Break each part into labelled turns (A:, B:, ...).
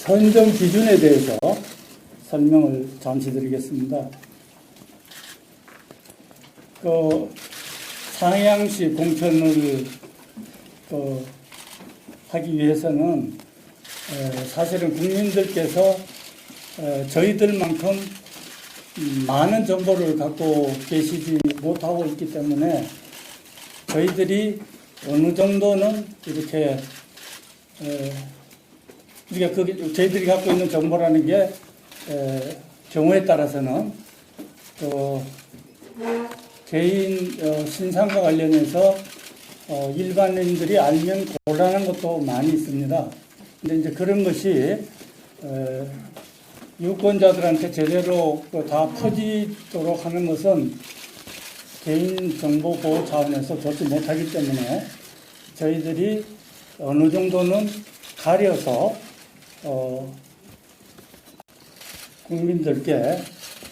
A: 선정 기준에 대해서 설명을 잠시 드리겠습니다. 상해양시 공천을 하기 위해서는 사실은 국민들께서 저희들만큼 많은 정보를 갖고 계시지 못하고 있기 때문에 저희들이 어느 정도는 이렇게 저희들이 갖고 있는 정보라는 게 경우에 따라서는 개인 신상과 관련해서 일반인들이 알면 곤란한 것도 많이 있습니다. 근데 이제 그런 것이 유권자들한테 제대로 다 퍼지도록 하는 것은 개인정보 보호 차원에서 좋지 못하기 때문에 저희들이 어느 정도는 가려서 국민들께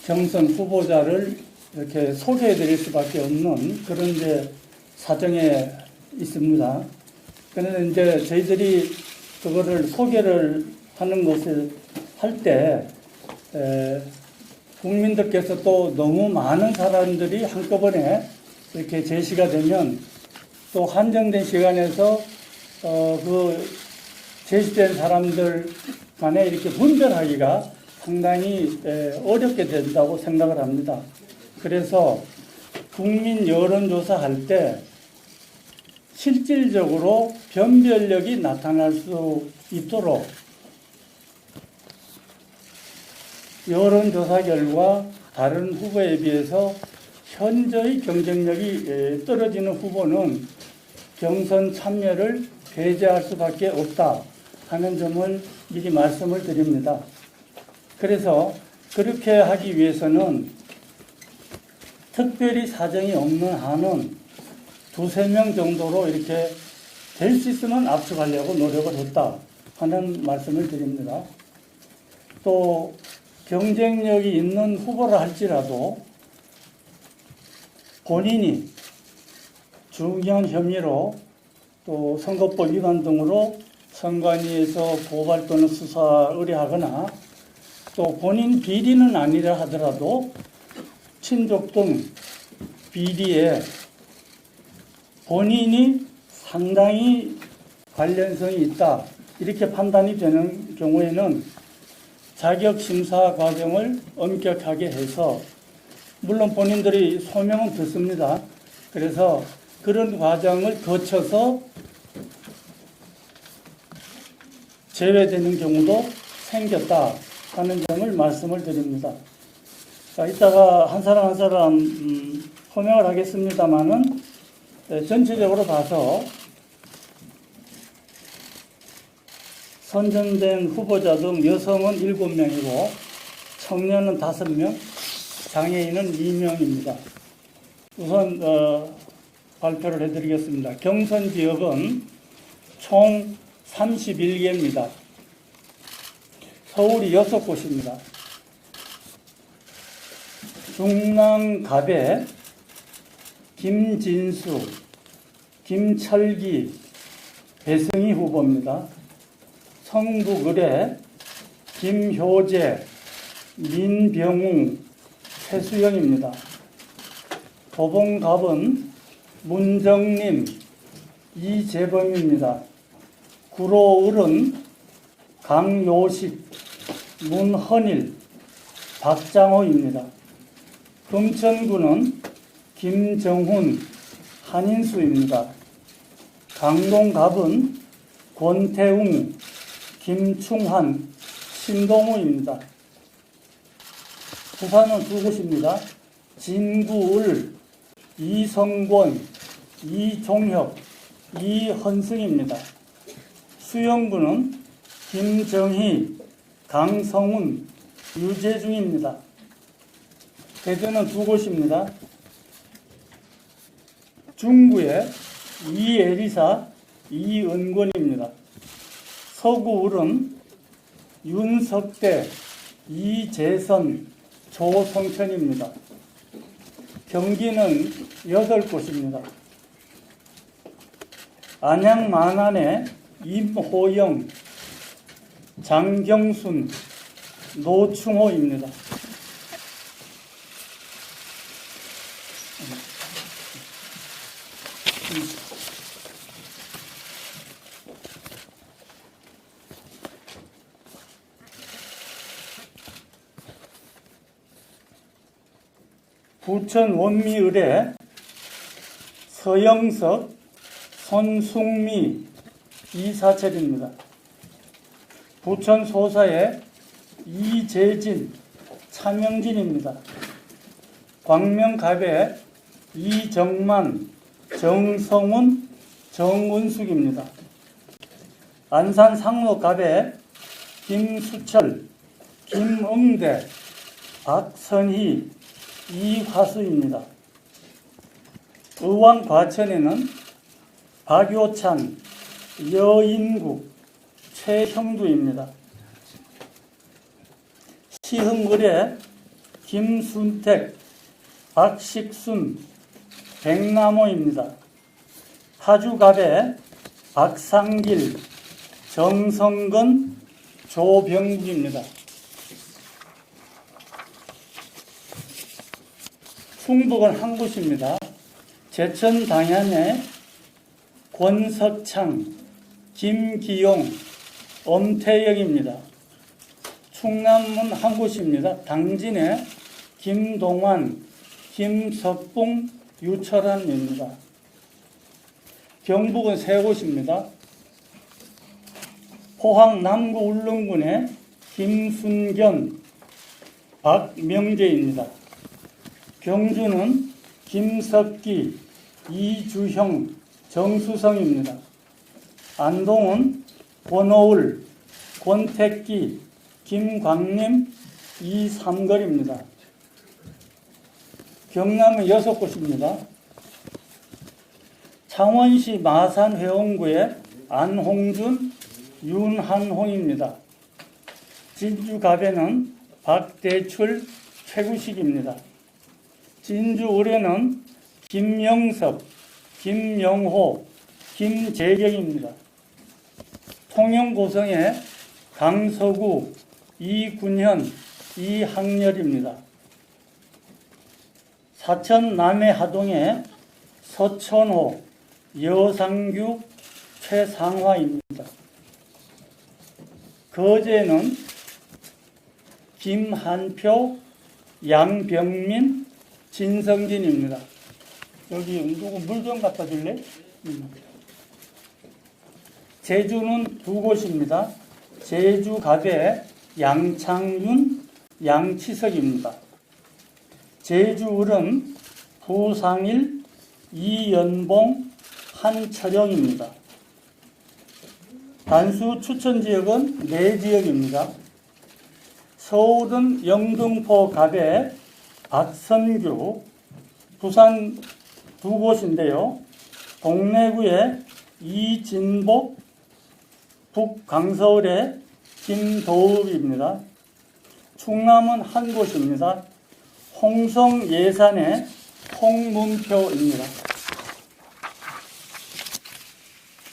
A: 경선 후보자를 이렇게 소개해 드릴 수밖에 없는 그런 이제 사정에 있습니다. 그런데 이제 저희들이 그거를 소개를 하는 것을 할 때 국민들께서 또 너무 많은 사람들이 한꺼번에 이렇게 제시가 되면 또 한정된 시간에서 그 제시된 사람들 간에 이렇게 분별하기가 상당히 어렵게 된다고 생각을 합니다. 그래서 국민 여론조사 할 때 실질적으로 변별력이 나타날 수 있도록 여론조사 결과 다른 후보에 비해서 현저히 경쟁력이 떨어지는 후보는 경선 참여를 배제할 수밖에 없다 하는 점을 미리 말씀을 드립니다. 그래서 그렇게 하기 위해서는 특별히 사정이 없는 한은 두세 명 정도로 이렇게 될 수 있으면 압축하려고 노력을 했다 하는 말씀을 드립니다. 또 경쟁력이 있는 후보라 할지라도 본인이 중요한 혐의로 또 선거법 위반 등으로 선관위에서 고발 또는 수사 의뢰하거나 또 본인 비리는 아니라 하더라도 친족 등 비리에 본인이 상당히 관련성이 있다 이렇게 판단이 되는 경우에는 자격심사 과정을 엄격하게 해서 물론 본인들이 소명은 듣습니다. 그래서 그런 과정을 거쳐서 제외되는 경우도 생겼다 하는 점을 말씀을 드립니다. 자, 이따가 한 사람 한 사람 소명을 하겠습니다만은 전체적으로 봐서 선정된 후보자 등 여성은 7명이고 청년은 5명, 장애인은 2명입니다. 우선 발표를 해드리겠습니다. 경선 지역은 총 31개입니다. 서울이 6곳입니다. 중랑갑에 김진수, 김철기, 배승희 후보입니다. 성북을에 김효재, 민병웅, 최수영입니다. 도봉갑은 문정림, 이재범입니다. 구로을은 강요식, 문헌일, 박장호입니다. 금천구는 김정훈, 한인수입니다. 강동갑은 권태웅, 김충환, 신동우입니다. 부산은 2곳입니다. 진구을, 이성권, 이종혁, 이헌승입니다. 수영구는 김정희, 강성훈, 유재중입니다. 대전은 2곳입니다. 중구에 이에리사, 이은권입니다. 서구을은 윤석대, 이재선, 조성천입니다. 경기는 8곳입니다. 안양 만안에 임호영, 장경순, 노충호입니다. 부천 원미을에 서영석, 손숙미, 이사철입니다. 부천 소사에 이재진, 차명진입니다. 광명갑에 이정만, 정성훈, 정은숙입니다. 안산 상록갑에 김수철, 김응대, 박선희, 이화수입니다. 의왕 과천에는 박요찬, 여인국, 최형두입니다. 시흥을에 김순택, 박식순, 백남호입니다. 파주갑에 박상길, 정성근, 조병국입니다. 충북은 한 곳입니다. 제천 당ян에 권석창, 김기용, 엄태영입니다. 충남은 한 곳입니다. 당진에 김동환, 김석봉, 유철환입니다. 경북은 세 곳입니다. 포항 남구 울릉군에 김순견, 박명재입니다. 경주는 김석기, 이주형, 정수성입니다. 안동은 권오울, 권택기, 김광림, 이삼걸입니다. 경남은 6곳입니다. 창원시 마산회원구에 안홍준, 윤한홍입니다. 진주갑에는 박대출, 최구식입니다. 진주을에는 김영섭, 김영호, 김재경입니다. 통영고성에 강서구, 이군현, 이학렬입니다. 사천 남해하동에 서천호, 여상규, 최상화입니다. 거제는 김한표, 양병민, 진성진입니다. 여기 누구 물 좀 갖다 줄래? 제주는 두 곳입니다. 제주갑에 양창윤, 양치석입니다. 제주을은 부상일, 이연봉, 한철영입니다. 단수 추천지역은 4지역입니다. 서울은 영등포갑에 박선규, 부산 두 곳인데요. 동래구에 이진복, 북강서울에 김도읍입니다. 충남은 한 곳입니다. 홍성 예산에 홍문표입니다.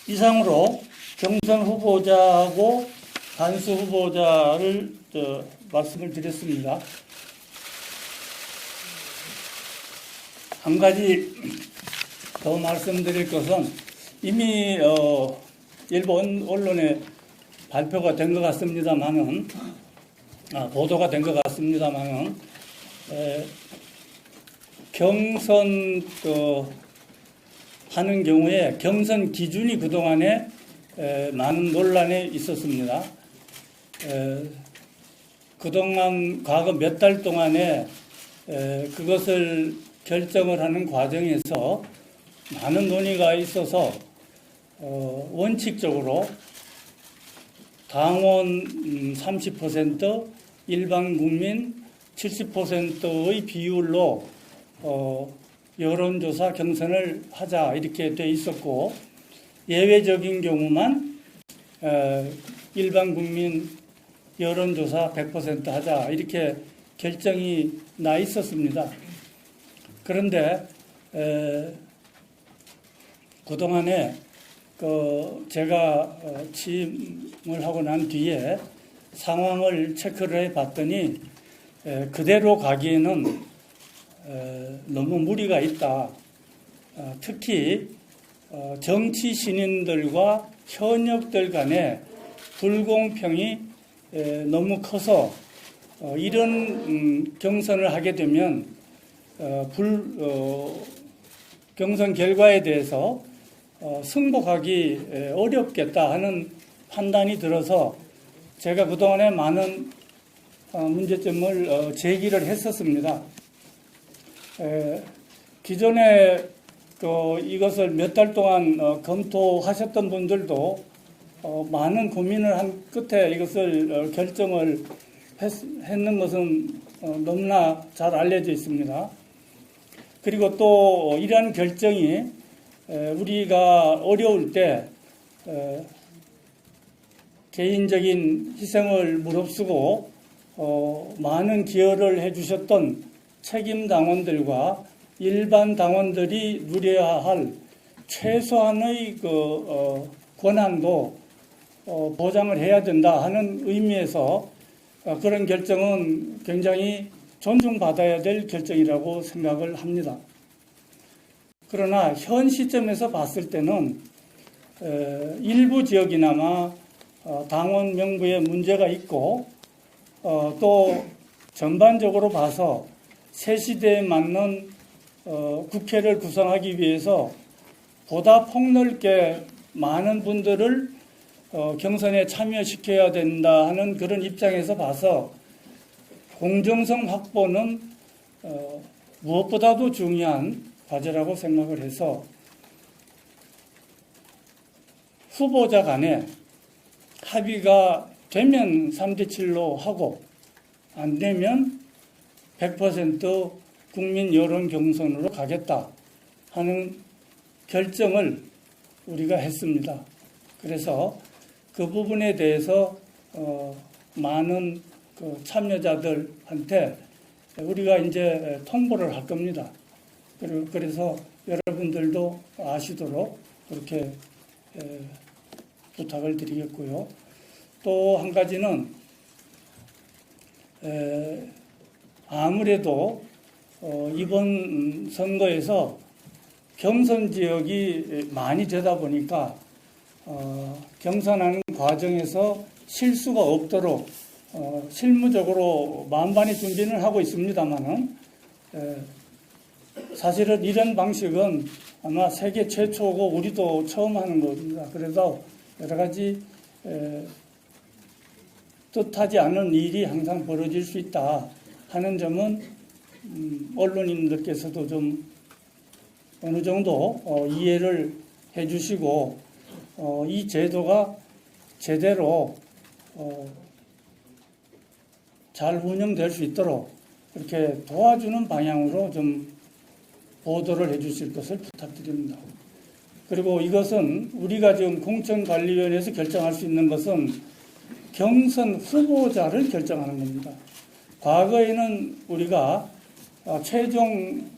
A: 이상으로 경선 후보자하고 단수 후보자를 말씀을 드렸습니다. 한 가지 더 말씀드릴 것은 이미 일본 언론에 발표가 된 것 같습니다만은, 보도가 된 것 같습니다만은, 경선 하는 경우에 경선 기준이 그동안에 많은 논란이 있었습니다. 그동안 과거 몇 달 동안에 그것을 결정을 하는 과정에서 많은 논의가 있어서 원칙적으로 당원 30%, 일반 국민 70%의 비율로 여론조사 경선을 하자 이렇게 돼 있었고, 예외적인 경우만 일반 국민 여론조사 100% 하자 이렇게 결정이 나 있었습니다. 그런데 그동안에 제가 취임을 하고 난 뒤에 상황을 체크를 해봤더니 그대로 가기에는 너무 무리가 있다. 특히 정치 신인들과 현역들 간의 불공평이 너무 커서 이런 경선을 하게 되면 경선 결과에 대해서 승복하기 어렵겠다 하는 판단이 들어서 제가 그동안에 많은 문제점을 제기를 했었습니다. 기존에 이것을 몇 달 동안 검토하셨던 분들도 많은 고민을 한 끝에 이것을 결정을 했는 것은 너무나 잘 알려져 있습니다. 그리고 또 이러한 결정이 우리가 어려울 때 개인적인 희생을 무릅쓰고 많은 기여를 해주셨던 책임 당원들과 일반 당원들이 누려야 할 최소한의 권한도 보장을 해야 된다 하는 의미에서 그런 결정은 굉장히 존중받아야 될 결정이라고 생각을 합니다. 그러나 현 시점에서 봤을 때는 일부 지역이나마 당원 명부에 문제가 있고 또 전반적으로 봐서 새 시대에 맞는 국회를 구성하기 위해서 보다 폭넓게 많은 분들을 경선에 참여시켜야 된다 하는 그런 입장에서 봐서 공정성 확보는 무엇보다도 중요한 과제라고 생각을 해서 후보자 간에 합의가 되면 3대7로 하고 안 되면 100% 국민 여론 경선으로 가겠다 하는 결정을 우리가 했습니다. 그래서 그 부분에 대해서 많은 참여자들한테 우리가 이제 통보를 할 겁니다. 그래서 여러분들도 아시도록 그렇게 부탁을 드리겠고요. 또 한 가지는 아무래도 이번 선거에서 경선 지역이 많이 되다 보니까 경선하는 과정에서 실수가 없도록 실무적으로 만반의 준비는 하고 있습니다만은 사실은 이런 방식은 아마 세계 최초고 우리도 처음 하는 겁니다. 그래서 여러 가지 뜻하지 않은 일이 항상 벌어질 수 있다 하는 점은 언론인들께서도 좀 어느 정도 이해를 해 주시고 이 제도가 제대로 잘 운영될 수 있도록 이렇게 도와주는 방향으로 좀 보도를 해 주실 것을 부탁드립니다. 그리고 이것은 우리가 지금 공천관리위원회에서 결정할 수 있는 것은 경선 후보자를 결정하는 겁니다. 과거에는 우리가 최종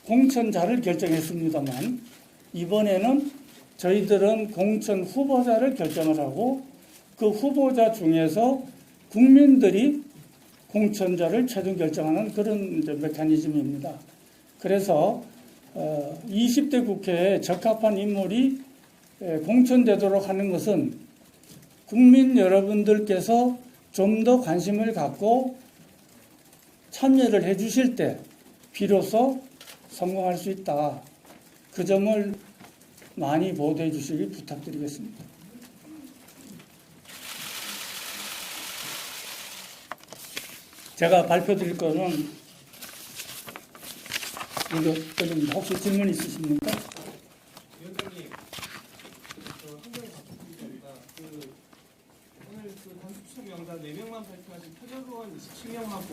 A: 공천자를 결정했습니다만 이번에는 저희들은 공천 후보자를 결정을 하고 그 후보자 중에서 국민들이 공천자를 최종 결정하는 그런 메커니즘입니다. 그래서 20대 국회에 적합한 인물이 공천되도록 하는 것은 국민 여러분들께서 좀 더 관심을 갖고 참여를 해 주실 때 비로소 성공할 수 있다. 그 점을 많이 보도해 주시기 부탁드리겠습니다. 제가 발표드릴 거는 이것들입니다. 혹시 질문 있으십니까?
B: 위원장님, 한 가지 부탁드립니다. 오늘 단수 추천 명단 4명만 발표하신 표결의원 27명하고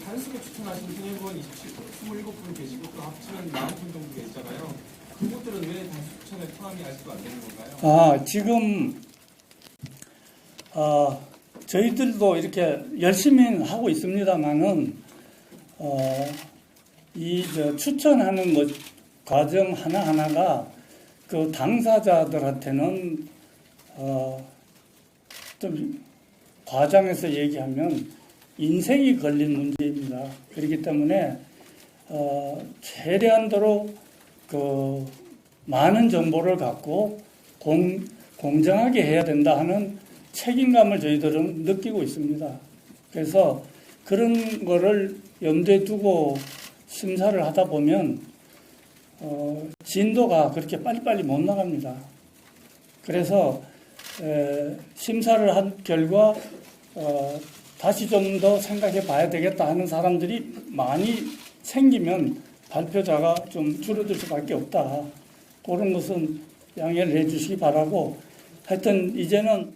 B: 단수로 추천하신 현역의원 27분 계시고 또 합치면 40분 정도 계시잖아요. 그분들은 왜 단수 추천에 포함이 아직도 안 되는 건가요?
A: 지금 저희들도 이렇게 열심히 하고 있습니다만은 추천하는 과정 하나하나가 그 당사자들한테는 좀 과장해서 얘기하면 인생이 걸린 문제입니다. 그렇기 때문에 최대한도로 그 많은 정보를 갖고 공정하게 해야 된다 하는 책임감을 저희들은 느끼고 있습니다. 그래서 그런 거를 염두에 두고 심사를 하다 보면 진도가 그렇게 빨리빨리 못 나갑니다. 그래서 심사를 한 결과 다시 좀 더 생각해 봐야 되겠다 하는 사람들이 많이 생기면 발표자가 좀 줄어들 수밖에 없다. 그런 것은 양해를 해 주시기 바라고, 하여튼 이제는